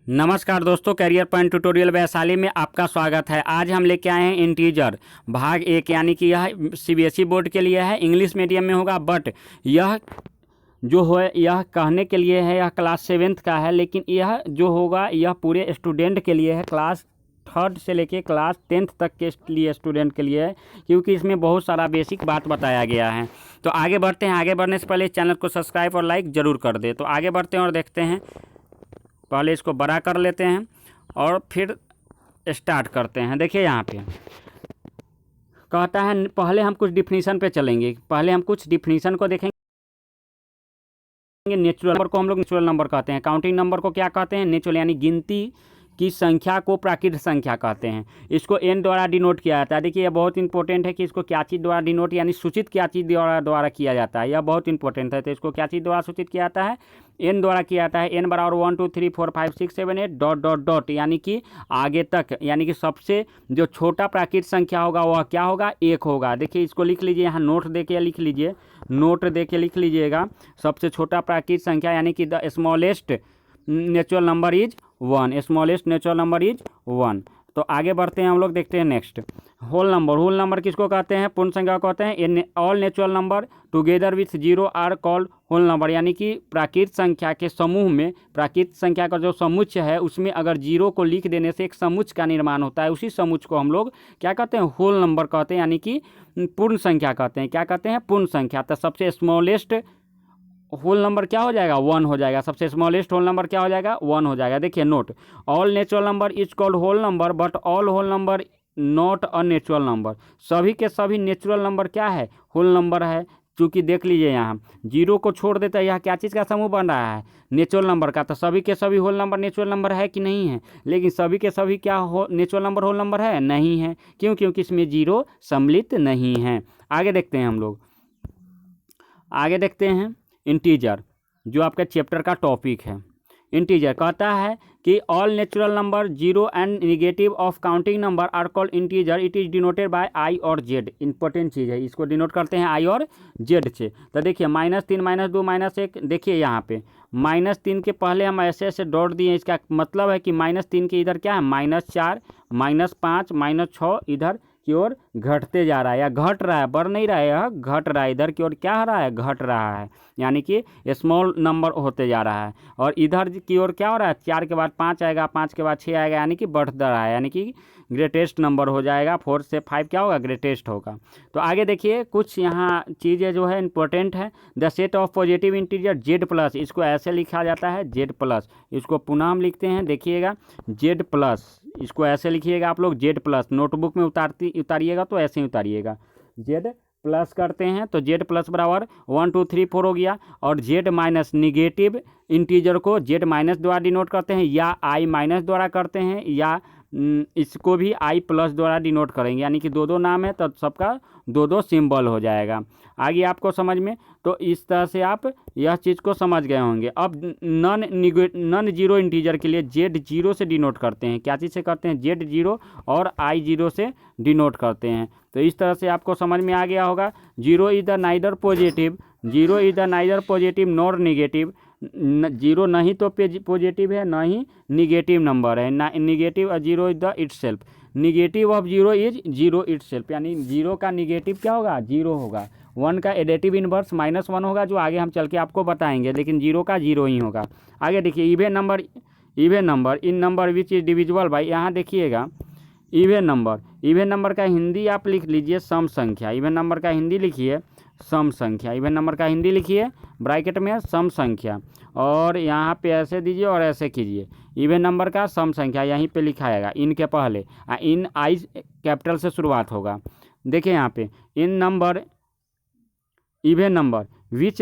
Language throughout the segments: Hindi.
नमस्कार दोस्तों, करियर पॉइंट ट्यूटोरियल वैशाली में आपका स्वागत है। आज हम लेके आए हैं इंटीजर भाग 1, यानी कि यह सीबीएसई बोर्ड के लिए है, इंग्लिश मीडियम में होगा। बट यह जो है यह कहने के लिए है, यह क्लास 7th का है, लेकिन यह जो होगा यह पूरे स्टूडेंट के लिए है, क्लास 3rd से लेके क्लास 10th तक के लिए स्टूडेंट के लिए है, क्योंकि इसमें बहुत सारा बेसिक बात बताया गया है। तो आगे बढ़ते हैं। आगे बढ़ने से पहले इस चैनल को सब्सक्राइब और लाइक ज़रूर कर दे। तो आगे बढ़ते हैं और देखते हैं। पहले इसको बड़ा कर लेते हैं और फिर स्टार्ट करते हैं। देखिए यहाँ पे कहता है, पहले हम कुछ डिफिनीशन पे चलेंगे। पहले हम कुछ डिफिनीशन को देखेंगे। नेचुरल नंबर को हम लोग नेचुरल नंबर कहते हैं। काउंटिंग नंबर को क्या कहते हैं? नेचुरल, यानी गिनती की संख्या को प्राकृतिक संख्या कहते हैं। इसको एन द्वारा डिनोट किया जाता है। देखिए, यह बहुत इंपॉर्टेंट है कि इसको क्या चीज़ द्वारा डिनोट, यानी सूचित क्या चीज़ द्वारा किया जाता है। यह बहुत इंपॉर्टेंट है। तो इसको क्या चीज़ द्वारा सूचित किया जाता है? एन द्वारा किया जाता है। एन बराबर 1 2 3 4 5 6 7 8 डॉट डॉट डॉट, यानी कि आगे तक, यानी कि सबसे जो छोटा प्राकृतिक संख्या होगा वह क्या होगा? 1 होगा। देखिए, इसको लिख लीजिए, यहाँ नोट दे के लिख लीजिए, नोट दे के लिख लीजिएगा। सबसे छोटा प्राकृतिक संख्या, यानी कि the smallest natural number is 1। Smallest natural number is 1। तो आगे बढ़ते हैं हम लोग, देखते हैं next. Whole number. Whole number किसको कहते हैं? पूर्ण संख्या कहते हैं। All natural number together with zero are called whole number, यानी कि प्राकृतिक संख्या के समूह में, प्राकृतिक संख्या का जो समुच्चय है उसमें अगर जीरो को लिख देने से एक समुच्चय का निर्माण होता है। उसी समुच्चय को हम लोग क्या कहते हैं? होल नंबर कहते हैं, यानी कि पूर्ण संख्या कहते हैं। क्या कहते हैं? पूर्ण संख्या। तो सबसे स्मॉलेस्ट होल नंबर क्या हो जाएगा? 1 हो जाएगा। सबसे स्मॉलेस्ट होल नंबर क्या हो जाएगा? 1 हो जाएगा। देखिए note, all natural number is called whole number but all whole number not a natural number. सभी के सभी नेचुरल नंबर क्या है? होल नंबर है। चूँकि देख लीजिए, यहाँ जीरो को छोड़ देता है, यह क्या चीज़ का समूह बन रहा है? नेचुरल नंबर का। तो सभी के सभी होल नंबर नेचुरल नंबर है कि नहीं है? लेकिन सभी के सभी क्या हो नेचुरल नंबर होल नंबर है? नहीं है। क्यों? क्योंकि इसमें जीरो सम्मिलित नहीं है। आगे देखते हैं हम लोग, आगे देखते हैं। इंटीजर, जो आपका चैप्टर का टॉपिक है। इंटीजर कहता है कि all natural number zero and negative of counting number are called integer. It is denoted by I और जेड। इंपॉर्टेंट चीज़ है, इसको डिनोट करते हैं आई और जेड से। तो देखिए, -3 -2 -1। देखिए यहाँ पे -3 के पहले हम ऐसे ऐसे डॉट दिए। इसका मतलब है कि -3 के इधर क्या है? -4 -5 -6 इधर की ओर घटते जा रहा है, या घट रहा है, बढ़ नहीं रहा है, यह घट रहा है। इधर की ओर क्या हो रहा है? घट रहा है, यानी कि स्मॉल नंबर होते जा रहा है। और इधर की ओर क्या हो रहा है? 4 के बाद 5 आएगा, 5 के बाद 6 आएगा, यानी कि बढ़ता रहा है, यानी कि ग्रेटेस्ट नंबर हो जाएगा। 4 से 5 क्या होगा? ग्रेटेस्ट होगा। तो आगे देखिए, कुछ यहाँ चीज़ें जो है इंपॉर्टेंट है। The set of positive integer Z plus, इसको ऐसे लिखा जाता है जेड प्लस। इसको पुनः हम लिखते हैं, देखिएगा जेड प्लस, इसको ऐसे लिखिएगा आप लोग जेड प्लस। नोटबुक में उतारिएगा तो ऐसे ही उतारिएगा, जेड प्लस करते हैं। तो जेड प्लस बराबर 1 2 3 4 हो गया। और जेड माइनस निगेटिव इंटीजर को जेड माइनस द्वारा डिनोट करते हैं, या आई माइनस द्वारा करते हैं, या इसको भी आई प्लस द्वारा डिनोट करेंगे, यानी कि दो दो नाम है तो सबका दो दो सिंबल हो जाएगा। आगे आपको समझ में, तो इस तरह से आप यह चीज़ को समझ गए होंगे। अब नॉन जीरो इंटीजर के लिए जेड जीरो से डिनोट करते हैं। क्या चीज़ से करते हैं? जेड जीरो और आई जीरो से डिनोट करते हैं। तो इस तरह से आपको समझ में आ गया होगा। Zero is the neither positive, zero is the neither positive nor negative. Zero नहीं तो पॉजिटिव है, ना ही निगेटिव नंबर है। ना negative, zero is the it self. Negative of zero is zero it self, यानी जीरो का निगेटिव क्या होगा? जीरो होगा। 1 का एडेटिव इनवर्स -1 होगा, जो आगे हम चल के आपको बताएंगे, लेकिन जीरो का जीरो ही होगा। आगे देखिए, even number, even number in number which is divisible by. यहाँ देखिएगा, इवन नंबर, इवन नंबर का हिंदी आप लिख लीजिए सम संख्या। इवन नंबर का हिंदी लिखिए सम संख्या। इवन नंबर का हिंदी लिखिए ब्रैकेट में सम संख्या, और यहाँ पे ऐसे दीजिए और ऐसे कीजिए। इवन नंबर का सम संख्या यहीं पे लिखाएगा, इन के पहले इन आई कैपिटल से शुरुआत होगा। देखिए यहाँ पे in number, even number which,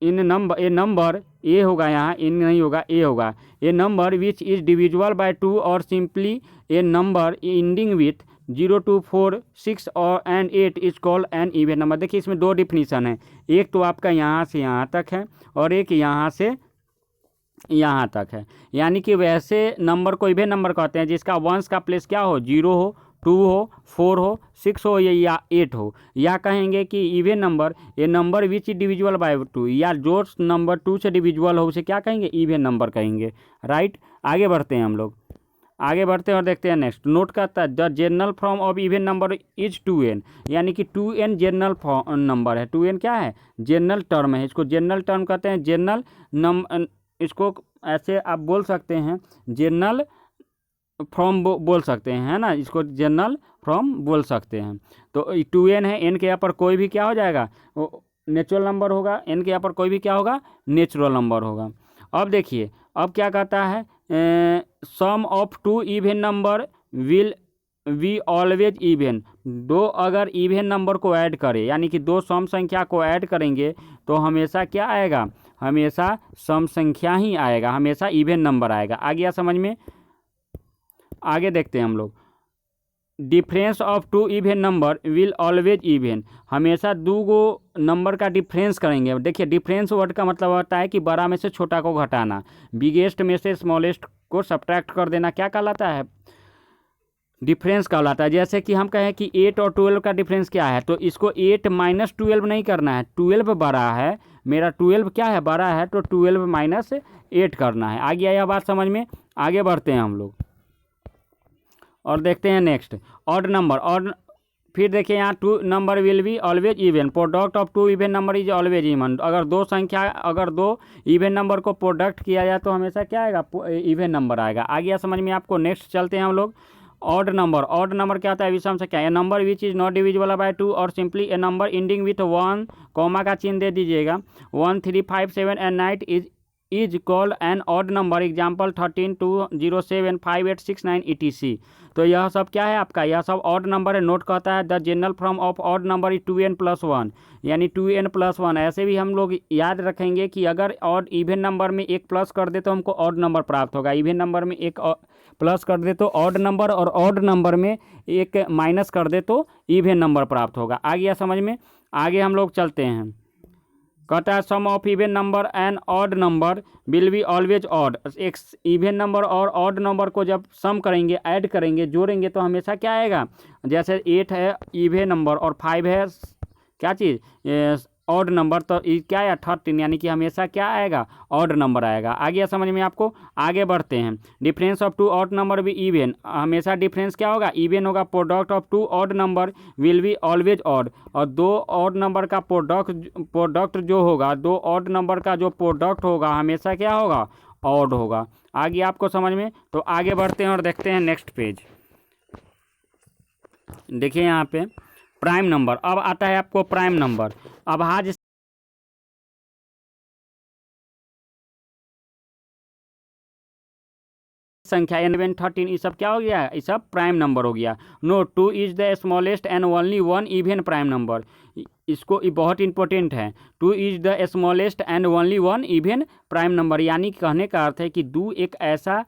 in number, a number A होगा, यहाँ इन नहीं होगा, ए होगा। A number which is divisible by 2 और simply a number ending with 0 2 4 6 और and 8 is called an even number. देखिए, इसमें दो डिफिनीसन है। एक तो आपका यहाँ से यहाँ तक है, और एक यहाँ से यहाँ तक है। यानी कि वैसे नंबर को इवन नंबर कहते हैं जिसका वंस का प्लेस क्या हो? जीरो हो, 2 हो, 4 हो, 6 हो या 8 हो, या कहेंगे कि even number a number which divisible by 2, या जो नंबर 2 से डिविजिबल हो उसे क्या कहेंगे, इवन नंबर कहेंगे। राइट, आगे बढ़ते हैं हम लोग, आगे बढ़ते हैं और देखते हैं नेक्स्ट। नोट करता है the general form of even number is 2n, यानी कि 2n जनरल नंबर है। 2n क्या है, जनरल टर्म है, इसको जनरल टर्म कहते हैं। जनरल नंबर, इसको ऐसे आप बोल सकते हैं जनरल फ्रॉम बोल सकते हैं, है ना, इसको जनरल फ्रॉम बोल सकते हैं। तो 2n है, n के यहाँ पर कोई भी क्या हो जाएगा, नेचुरल नंबर होगा, n के यहाँ पर कोई भी क्या होगा, नेचुरल नंबर होगा। अब देखिए, अब क्या कहता है, sum of 2 even number will we always even. दो अगर इवन नंबर को ऐड करें, यानी कि दो सम संख्या को ऐड करेंगे तो हमेशा क्या आएगा, हमेशा सम संख्या ही आएगा, हमेशा इवन नंबर आएगा। आ गया समझ में। आगे देखते हैं हम लोग, difference of 2 even number will always even. हमेशा दो गो नंबर का डिफरेंस करेंगे। देखिए, डिफरेंस वर्ड का मतलब होता है कि बड़ा में से छोटा को घटाना, बिगेस्ट में से स्मॉलेस्ट को सब्ट्रैक्ट कर देना, क्या कहलाता है, डिफरेंस कहलाता है। जैसे कि हम कहें कि 8 और 12 का डिफरेंस क्या है, तो इसको 8 माइनस 12 नहीं करना है, 12 बड़ा है, मेरा 12 क्या है, बड़ा है, तो 12 माइनस 8 करना है। आ गया यह बात समझ में। आगे बढ़ते हैं हम लोग और देखते हैं नेक्स्ट, ऑड नंबर। और फिर देखिए यहाँ 2 number will be always even, product of 2 even number is always even. अगर दो इवन नंबर को प्रोडक्ट किया जाए तो हमेशा क्या आएगा, इवन नंबर आएगा। आ गया समझ में आपको। नेक्स्ट चलते हैं हम लोग, ऑड नंबर। ऑड नंबर क्या होता है, विषम संख्या, a number which is not divisible by 2, और simply a number ending with 1, comma का चिन्ह दे दीजिएगा। 1, 3, 5, 7 and 9 is called an odd number. Example 13, 2, 0, 7, 5, 8, 6, 9 etc। तो यह सब क्या है आपका, यह सब ऑड नंबर है। नोट कहता है the general form of odd number is 2n+1, यानी 2n+1। ऐसे भी हम लोग याद रखेंगे कि अगर ऑड इवन नंबर में एक प्लस कर दे तो हमको ऑड नंबर प्राप्त होगा, इवन नंबर में एक प्लस कर दे तो ऑड नंबर, और ऑड नंबर में एक माइनस कर दे तो इवन नंबर प्राप्त होगा। आ गया समझ में। आगे हम लोग चलते हैं, कहता है sum of even number and odd number will be always odd. एक इवन नंबर और ऑड नंबर को जब सम करेंगे, ऐड करेंगे, जोड़ेंगे तो हमेशा क्या आएगा, जैसे 8 है इवन नंबर और 5 है क्या चीज़, ऑड नंबर, तो क्या है 13, यानी कि हमेशा क्या आएगा, ऑड नंबर आएगा। आ गया समझ में आपको। आगे बढ़ते हैं, डिफरेंस ऑफ 2 ऑड नंबर भी इवन, हमेशा डिफरेंस क्या होगा, इवन होगा। Product of 2 odd number will be always odd, और दो ऑड नंबर का प्रोडक्ट जो होगा, दो ऑड नंबर का जो प्रोडक्ट होगा हमेशा क्या होगा, ऑड होगा। आ गया आपको समझ में। तो आगे बढ़ते हैं और देखते हैं नेक्स्ट पेज। देखिए यहाँ पे प्राइम नंबर, अब आता है आपको प्राइम नंबर। अब आज संख्या 11, 13 ये सब क्या हो गया, ये सब प्राइम नंबर हो गया। No 2 is the smallest and only 1 even prime number. इसको ये बहुत इंपॉर्टेंट है, 2 is the smallest and only 1 even prime number. यानी कहने का अर्थ है कि 2 एक ऐसा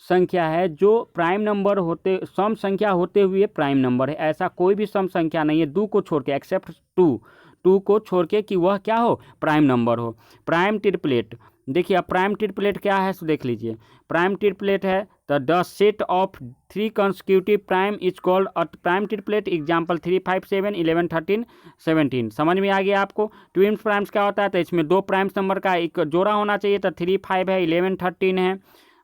संख्या है जो प्राइम नंबर होते, सम संख्या होते हुए प्राइम नंबर है। ऐसा कोई भी सम संख्या नहीं है 2 को छोड़ के, एक्सेप्ट 2 को छोड़ के, कि वह क्या हो, प्राइम नंबर हो। प्राइम ट्रिपलेट, देखिए अब प्राइम ट्रिपलेट क्या है तो देख लीजिए। प्राइम ट्रिपलेट है तो the set of 3 consecutive prime is called a prime triplet. Example 3, 5, 7, 11, 13, 17। समझ में आ गया आपको। ट्विन प्राइम्स क्या होता है, तो इसमें दो प्राइम्स नंबर का एक जोड़ा होना चाहिए, तो 3, 5 है, 11, 13 है।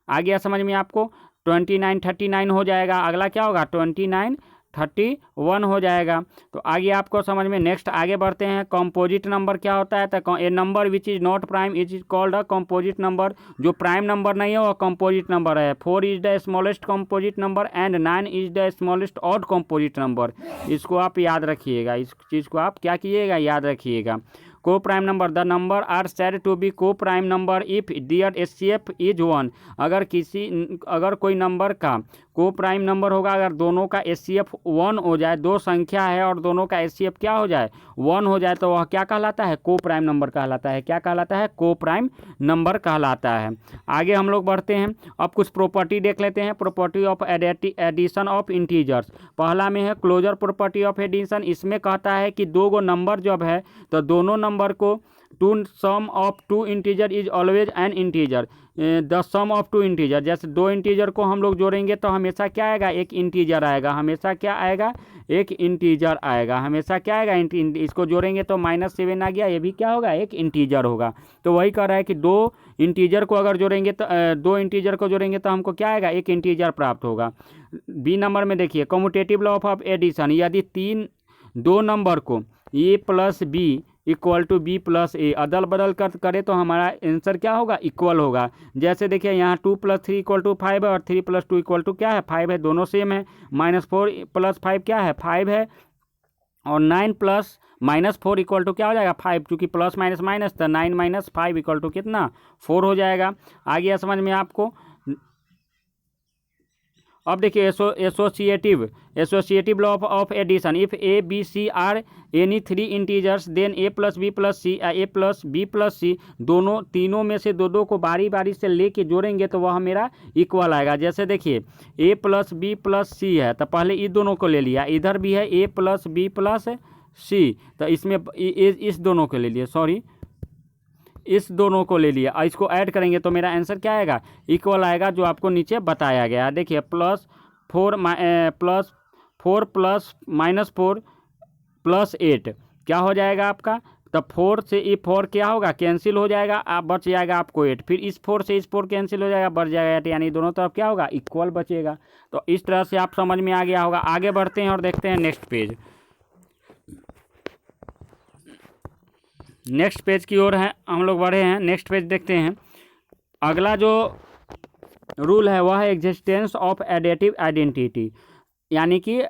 आ गया समझ में आपको। 29, 39 हो जाएगा। अगला क्या होगा, 29, 31 हो जाएगा। तो आगे आपको समझ में। नेक्स्ट आगे बढ़ते हैं, कंपोजिट नंबर क्या होता है, तो a number which is not prime is called a composite number. जो प्राइम नंबर नहीं है वो कंपोजिट नंबर है। 4 is the smallest composite number and 9 is the smallest odd composite number. इसको आप याद रखिएगा, इस चीज़ को आप क्या कीजिएगा, याद रखिएगा। Coprime number, the number are said to be coprime number if their HCF is 1। अगर कोई नंबर का को प्राइम नंबर होगा अगर दोनों का HCF 1 हो जाए, दो संख्या है और दोनों का HCF क्या हो जाए, 1 हो जाए, तो वह क्या कहलाता है, को प्राइम नंबर कहलाता है। क्या कहलाता है, को प्राइम नंबर कहलाता है। आगे हम लोग बढ़ते हैं, अब कुछ प्रॉपर्टी देख लेते हैं। Property of addition of integers, पहला में है क्लोजर प्रॉपर्टी ऑफ एडिशन। इसमें कहता है कि दो गो नंबर जब है तो दोनों नंबर को two sum of two integer is always an integer, the sum of two integer, जैसे दो इंटीजर को हम लोग जोड़ेंगे तो हमेशा क्या आएगा, एक इंटीजर आएगा, हमेशा क्या आएगा, एक इंटीजर आएगा, हमेशा क्या आएगा, इसको जोड़ेंगे तो -7 आ गया, ये भी क्या होगा, एक इंटीजर होगा। तो वही कह रहा है कि दो इंटीजर को अगर जोड़ेंगे तो दो इंटीजर को जोड़ेंगे तो हमको क्या आएगा, एक इंटीजर प्राप्त होगा। बी नंबर में देखिए कम्यूटेटिव लॉ ऑफ एडिशन, यदि दो नंबर को A plus B equal to B plus A अदल बदल कर करे तो हमारा आंसर क्या होगा, इक्वल होगा। जैसे देखिए यहाँ 2 + 3 = 5 है और 3 + 2 = क्या है, 5 है, दोनों सेम है। -4 + 5 क्या है, 5 है, और 9 + -4 = क्या हो जाएगा, 5, चूँकि प्लस माइनस माइनस तो 9 - 5 = कितना, 4 हो जाएगा। आ गया समझ में आपको। अब देखिए associative law of addition, if a b c are any 3 integers then a + b + c a + b + c, तीनों में से दो को बारी बारी से लेके जोड़ेंगे तो वह मेरा इक्वल आएगा। जैसे देखिए a + b + c है तो पहले इस दोनों को ले लिया, इधर भी है a + b + c, तो इसमें इस दोनों को ले लिए, सॉरी इस दोनों को ले लिया, इसको ऐड करेंगे तो मेरा आंसर क्या आएगा, इक्वल आएगा, जो आपको नीचे बताया गया है। देखिए +4 + 8 क्या हो जाएगा आपका, तब 4 से ये 4 क्या होगा, कैंसिल हो जाएगा, आप बच जाएगा आपको 8, फिर इस 4 से इस 4 कैंसिल हो जाएगा, बच जाएगा 8, यानी दोनों तरफ क्या होगा, इक्वल बचेगा। तो इस तरह से आप समझ में आ गया होगा। आगे बढ़ते हैं और देखते हैं नेक्स्ट पेज। नेक्स्ट पेज की ओर है हम लोग बढ़े हैं। नेक्स्ट पेज देखते हैं। अगला जो रूल है वह है एग्जिस्टेंस ऑफ एडेटिव आइडेंटिटी, यानी कि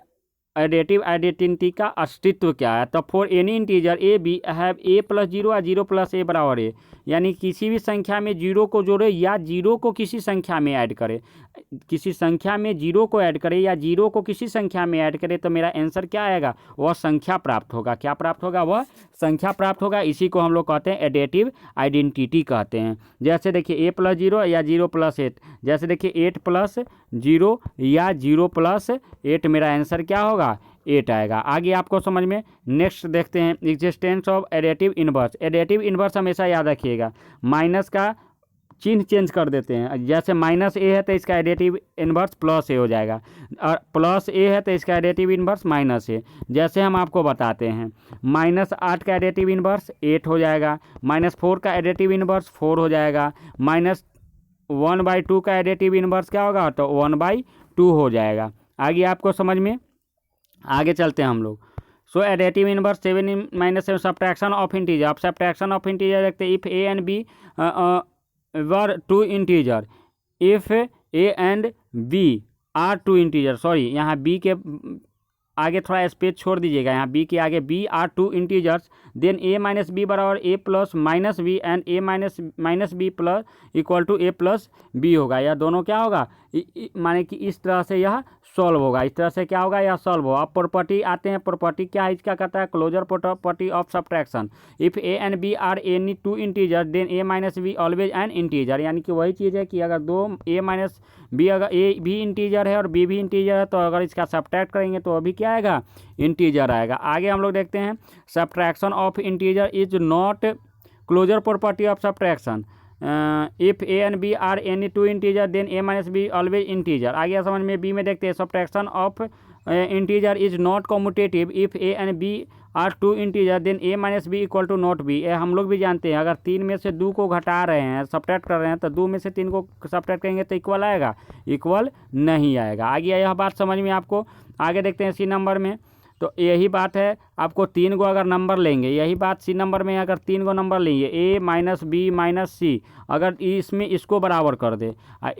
एडेटिव आइडेंटिटी का अस्तित्व क्या है। तो for any integer a b have a + 0 या 0 + a = a, यानी किसी भी संख्या में 0 को जोड़े या 0 को किसी संख्या में ऐड करे, किसी संख्या में 0 को ऐड करे या 0 को किसी संख्या में ऐड करे तो मेरा आंसर क्या आएगा, वह संख्या प्राप्त होगा। क्या प्राप्त होगा, वह संख्या प्राप्त होगा। इसी को हम लोग कहते हैं एडेटिव आइडेंटिटी कहते हैं। जैसे देखिए a + 0 या 0 + 8, जैसे देखिए 8 + 0 या 0 + 8, मेरा आंसर क्या होगा, 8 आएगा। आगे आपको समझ में। नेक्स्ट देखते हैं existence of additive inverse. Additive inverse हमेशा याद रखिएगा, माइनस का चिन्ह चेंज कर देते हैं। जैसे -a है तो इसका एडेटिव इन्वर्स +a हो जाएगा, और +a है तो इसका एडेटिव इन्वर्स -a। जैसे हम आपको बताते हैं, -8 का एडेटिव इन्वर्स 8 हो जाएगा, -4 का एडेटिव इन्वर्स 4 हो जाएगा, -1/2 का एडेटिव इन्वर्स क्या होगा, तो 1/2 हो जाएगा। आगे आपको समझ में। आगे चलते हैं हम लोग। So additive inverse 7 - 7 subtraction of integer. अब सब्ट्रैक्शन ऑफ इंटीजर देखते हैं। If A and B were 2 integer, if A and B are 2 integer, sorry यहाँ बी के आगे थोड़ा स्पेस छोड़ दीजिएगा, यहाँ बी के आगे b are 2 integers, then a - b = a + -b and a - b = a + b होगा। यह दोनों क्या होगा, माने कि इस तरह से यह सॉल्व होगा। इस तरह से क्या होगा, यह सॉल्व होगा। अब प्रॉपर्टी आते हैं। प्रॉपर्टी क्या है, इसका कहता है closure property of subtraction. If a and b are any 2 integer then a - b always an integer, यानी कि वही चीज़ है कि अगर दो a - b, अगर a भी इंटीजर है और b भी इंटीजर है तो अगर इसका सब्ट्रैक्ट करेंगे तो अभी क्या आएगा, इंटीजर आएगा। आगे हम लोग देखते हैं subtraction of integer is not closure property of subtraction. If a and b are any 2 integer then a - b always integer. आगे समझ में। बी में देखते हैं subtraction of integer is not commutative. If a and b are 2 integer then a - b = not b। हम लोग भी जानते हैं अगर 3 में से 2 को घटा रहे हैं, सब्ट्रैक्ट कर रहे हैं, तो 2 में से 3 को सब्ट्रैक्ट करेंगे तो इक्वल आएगा, इक्वल नहीं आएगा। आगे यह बात समझ में आपको। आगे देखते हैं सी नंबर में। तो यही बात है, आपको 3 को अगर नंबर लेंगे, यही बात सी नंबर में अगर 3 को नंबर लेंगे, a - b - c, अगर इसमें इसको बराबर कर दे, a -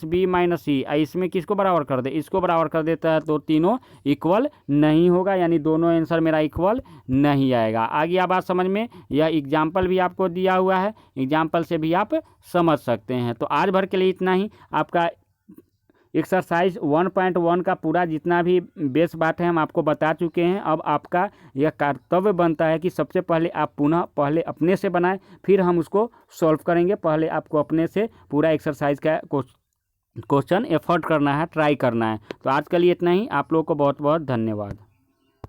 b - c, इसमें किसको बराबर कर दे, इसको बराबर कर देता है, तो तीनों इक्वल नहीं होगा, यानी दोनों आंसर मेरा इक्वल नहीं आएगा। आगे आप बात समझ में। यह एग्जाम्पल भी आपको दिया हुआ है, एग्जाम्पल से भी आप समझ सकते हैं। तो आज भर के लिए इतना ही। आपका एक्सरसाइज 1.1 का पूरा जितना भी बेस बात है हम आपको बता चुके हैं। अब आपका यह कर्तव्य बनता है कि सबसे पहले आप पहले अपने से बनाएं, फिर हम उसको सॉल्व करेंगे। पहले आपको अपने से पूरा एक्सरसाइज का क्वेश्चन एफर्ट करना है, ट्राई करना है। तो आज के लिए इतना ही। आप लोगों को बहुत बहुत धन्यवाद।